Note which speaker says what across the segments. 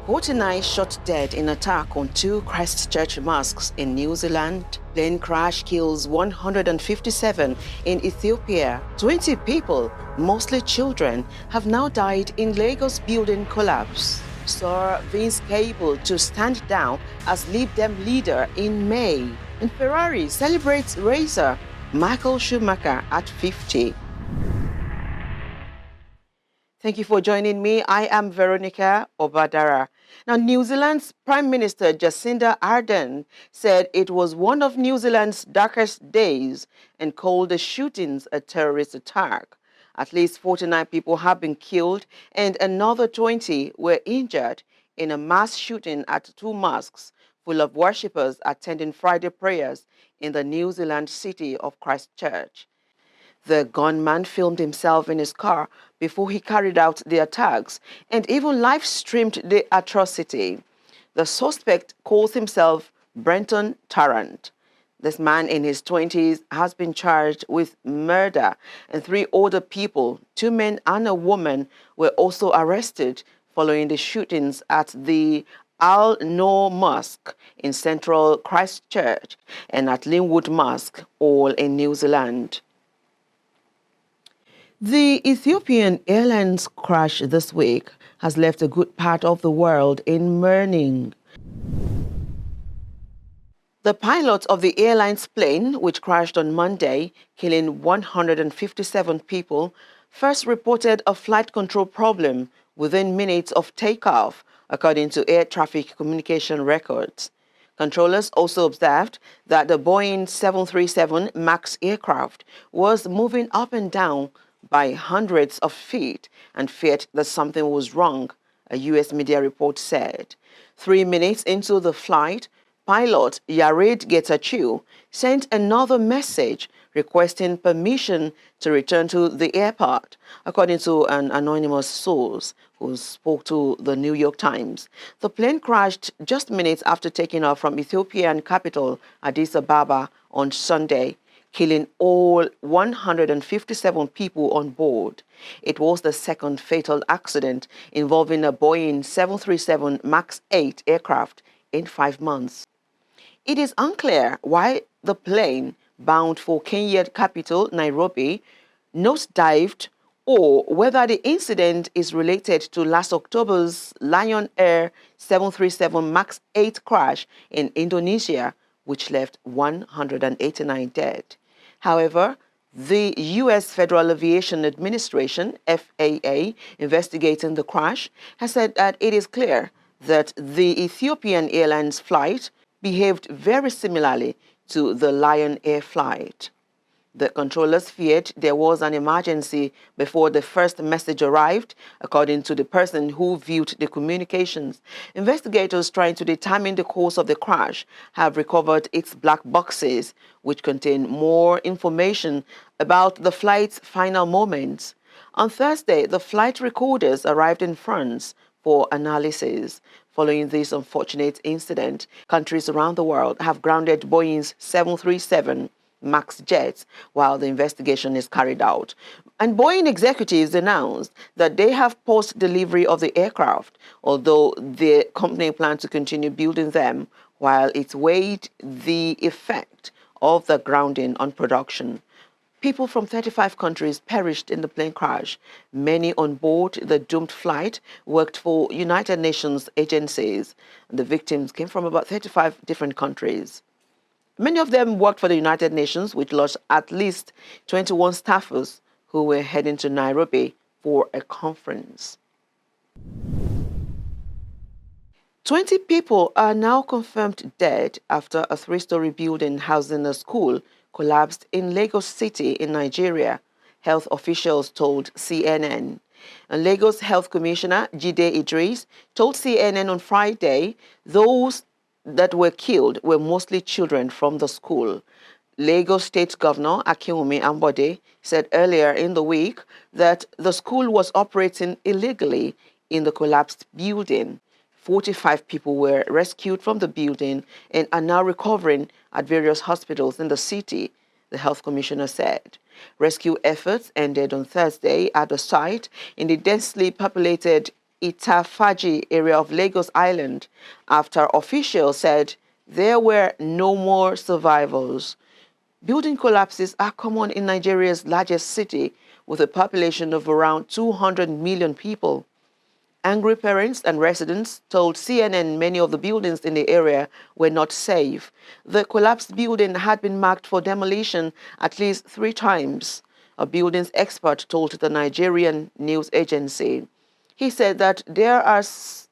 Speaker 1: 49 shot dead in attack on two Christchurch mosques in New Zealand. Plane crash kills 157 in Ethiopia. 20 people, mostly children, have now died in Lagos building collapse. Sir Vince Cable to stand down as Lib Dem leader in May. And Ferrari celebrates racer Michael Schumacher at 50. Thank you for joining me. I am Veronica Obadara. Now, New Zealand's Prime Minister Jacinda Ardern said it was one of New Zealand's darkest days and called the shootings a terrorist attack. At least 49 people have been killed and another 20 were injured in a mass shooting at two mosques full of worshippers attending Friday prayers in the New Zealand city of Christchurch. The gunman filmed himself in his car before he carried out the attacks and even live-streamed the atrocity. The suspect calls himself Brenton Tarrant. This man in his 20s has been charged with murder, and three older people, two men and a woman, were also arrested following the shootings at the Al Noor Mosque in central Christchurch and at Linwood Mosque, all in New Zealand. The Ethiopian Airlines crash this week has left a good part of the world in mourning. The pilot of the airline's plane, which crashed on Monday, killing 157 people, first reported a flight control problem within minutes of takeoff, according to air traffic communication records. Controllers also observed that the Boeing 737 MAX aircraft was moving up and down by hundreds of feet and feared that something was wrong, a U.S. media report said. 3 minutes into the flight, pilot Yared Getachew sent another message requesting permission to return to the airport, according to an anonymous source who spoke to the New York Times. The plane crashed just minutes after taking off from Ethiopian capital Addis Ababa on Sunday, killing all 157 people on board. It was the second fatal accident involving a Boeing 737 MAX 8 aircraft in 5 months. It is unclear why the plane, bound for Kenyan capital Nairobi, nosedived or whether the incident is related to last October's Lion Air 737 MAX 8 crash in Indonesia, which left 189 dead. However, the U.S. Federal Aviation Administration, FAA, investigating the crash, has said that it is clear that the Ethiopian Airlines flight behaved very similarly to the Lion Air flight. The controllers feared there was an emergency before the first message arrived, according to the person who viewed the communications. Investigators trying to determine the cause of the crash have recovered its black boxes, which contain more information about the flight's final moments. On Thursday, the flight recorders arrived in France for analysis. Following this unfortunate incident, countries around the world have grounded Boeing's 737 MAX jets while the investigation is carried out. And Boeing executives announced that they have paused delivery of the aircraft, although the company plans to continue building them while it weighed the effect of the grounding on production. People from 35 countries perished in the plane crash. Many on board the doomed flight worked for United Nations agencies. The victims came from about 35 different countries. Many of them worked for the United Nations, which lost at least 21 staffers who were heading to Nairobi for a conference. 20 people are now confirmed dead after a 3-story building housing a school collapsed in Lagos City in Nigeria, health officials told CNN. And Lagos Health Commissioner Jide Idris told CNN on Friday those that were killed were mostly children from the school. Lagos State Governor Akinwumi Ambode said earlier in the week that the school was operating illegally in the collapsed building. 45 people were rescued from the building and are now recovering at various hospitals in the city, the health commissioner said. Rescue efforts ended on Thursday at the site in the densely populated Itafaji area of Lagos Island after officials said there were no more survivors. Building collapses are common in Nigeria's largest city with a population of around 200 million people. Angry parents and residents told CNN many of the buildings in the area were not safe. The collapsed building had been marked for demolition at least 3 times, a buildings expert told the Nigerian news agency. He said that there are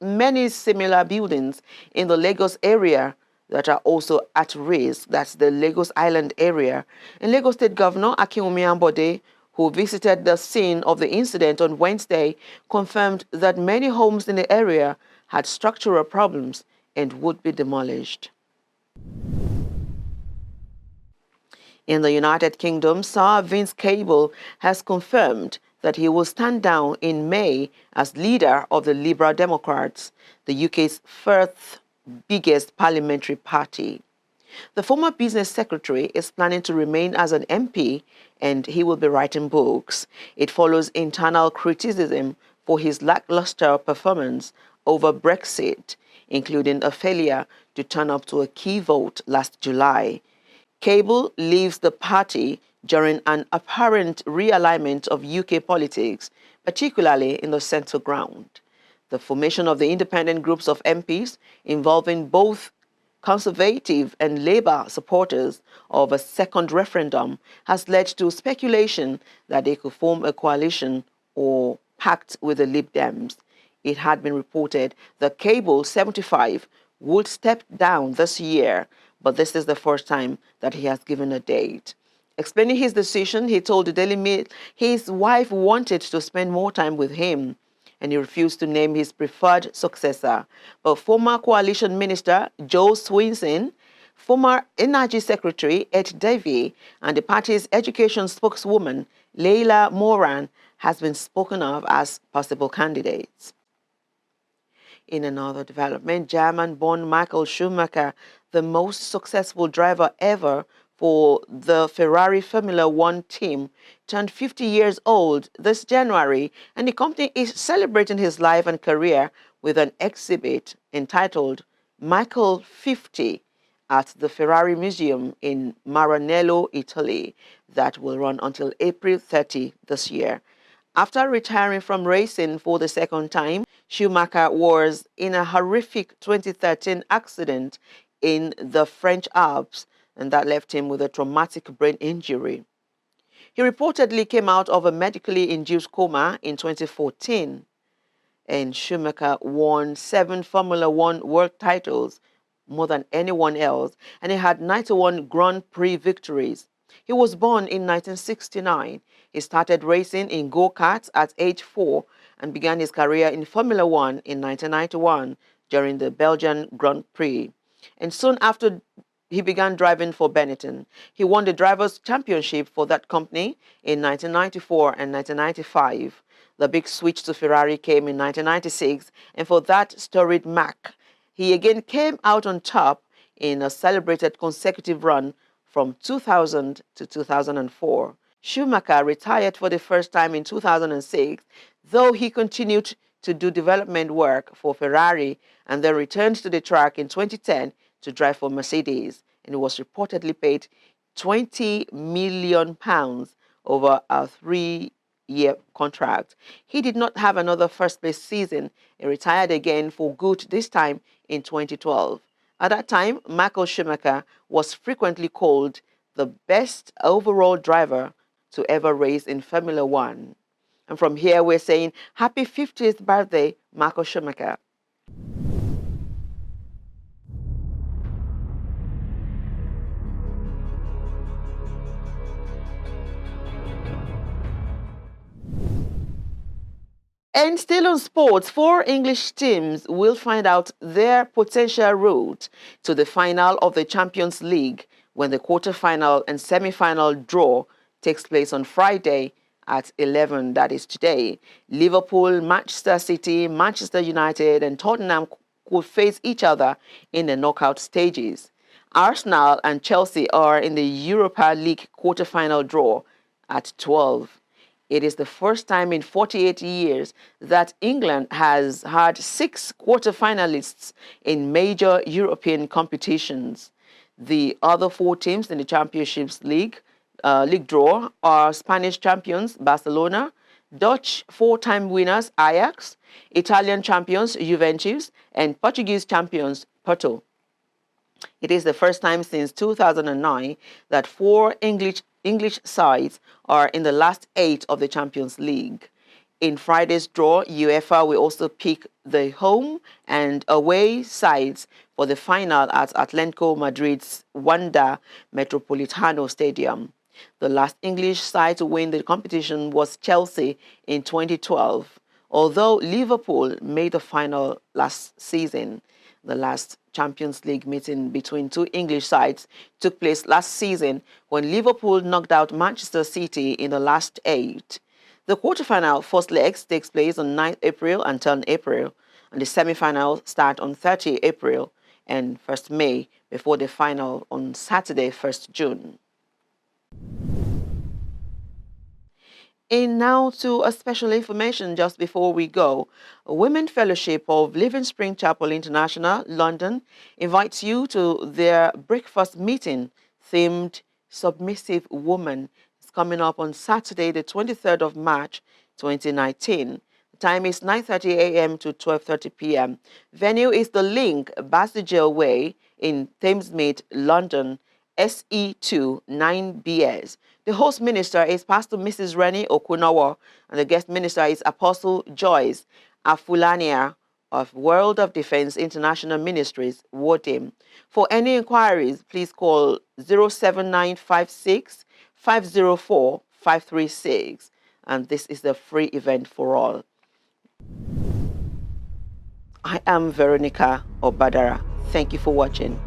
Speaker 1: many similar buildings in the Lagos area that are also at risk. That's the Lagos Island area. And Lagos State Governor Akinwumi Ambode, who visited the scene of the incident on Wednesday, confirmed that many homes in the area had structural problems and would be demolished. In the United Kingdom, Sir Vince Cable has confirmed that he will stand down in May as leader of the Liberal Democrats, the UK's fourth biggest parliamentary party. The former business secretary is planning to remain as an MP, and he will be writing books. It follows internal criticism for his lackluster performance over Brexit, including a failure to turn up to a key vote last July. Cable leaves the party during an apparent realignment of UK politics, particularly in the centre ground. The formation of the independent groups of MPs involving both Conservative and Labour supporters of a second referendum has led to speculation that they could form a coalition or pact with the Lib Dems. It had been reported that Cable, 75, would step down this year, but this is the first time that he has given a date. Explaining his decision, he told the Daily Mail his wife wanted to spend more time with him, and he refused to name his preferred successor. But former coalition minister Joe Swinson, former Energy Secretary Ed Davey, and the party's education spokeswoman Leila Moran has been spoken of as possible candidates. In another development, German-born Michael Schumacher, the most successful driver ever for the Ferrari Formula One team, turned 50 years old this January, and the company is celebrating his life and career with an exhibit entitled Michael 50 at the Ferrari Museum in Maranello, Italy, that will run until April 30 this year. After retiring from racing for the second time, Schumacher was in a horrific 2013 accident in the French Alps, and that left him with a traumatic brain injury. He reportedly came out of a medically induced coma in 2014, and Schumacher won 7 Formula One world titles, more than anyone else, and he had 91 Grand Prix victories. He was born in 1969. He started racing in go-karts at age 4 and began his career in Formula One in 1991 during the Belgian Grand Prix. And soon after, he began driving for Benetton. He won the Drivers' Championship for that company in 1994 and 1995. The big switch to Ferrari came in 1996, and for that storied mark, he again came out on top in a celebrated consecutive run from 2000 to 2004. Schumacher retired for the first time in 2006, though he continued to do development work for Ferrari and then returned to the track in 2010 to drive for Mercedes, and he was reportedly paid £20 million over a 3-year contract. He did not have another first-place season. He retired again for good, this time in 2012. At that time, Michael Schumacher was frequently called the best overall driver to ever race in Formula One. And from here, we're saying happy 50th birthday, Michael Schumacher. And still on sports, 4 English teams will find out their potential route to the final of the Champions League when the quarter-final and semi-final draw takes place on Friday at 11, that is today. Liverpool, Manchester City, Manchester United and Tottenham could face each other in the knockout stages. Arsenal and Chelsea are in the Europa League quarter-final draw at 12. It is the first time in 48 years that England has had 6 quarterfinalists in major European competitions. The other 4 teams in the Championships League draw are Spanish champions Barcelona, Dutch 4-time winners Ajax, Italian champions Juventus, and Portuguese champions Porto. It is the first time since 2009 that 4 English sides are in the last 8 of the Champions League. In Friday's draw, UEFA will also pick the home and away sides for the final at Atletico Madrid's Wanda Metropolitano Stadium. The last English side to win the competition was Chelsea in 2012, although Liverpool made the final last season. The last Champions League meeting between 2 English sides took place last season when Liverpool knocked out Manchester City in the last 8. The quarterfinal first legs takes place on 9th April and 10th April, and the semi-final start on 30 April and 1st May before the final on Saturday, 1st June. And now to a special information just before we go. A Women Fellowship of Living Spring Chapel International, London, invites you to their breakfast meeting themed Submissive Woman. It's coming up on Saturday, the 23rd of March, 2019. The time is 9:30 a.m. to 12:30 p.m. Venue is the Link, Bastigel Way in Thamesmead, London, SE2 9BS. The host minister is Pastor Mrs. Rennie Okunawa, and the guest minister is Apostle Joyce Afulania of World of Defense International Ministries, WODIM. For any inquiries, please call 07956 504 536. And this is a free event for all. I am Veronica Obadara. Thank you for watching.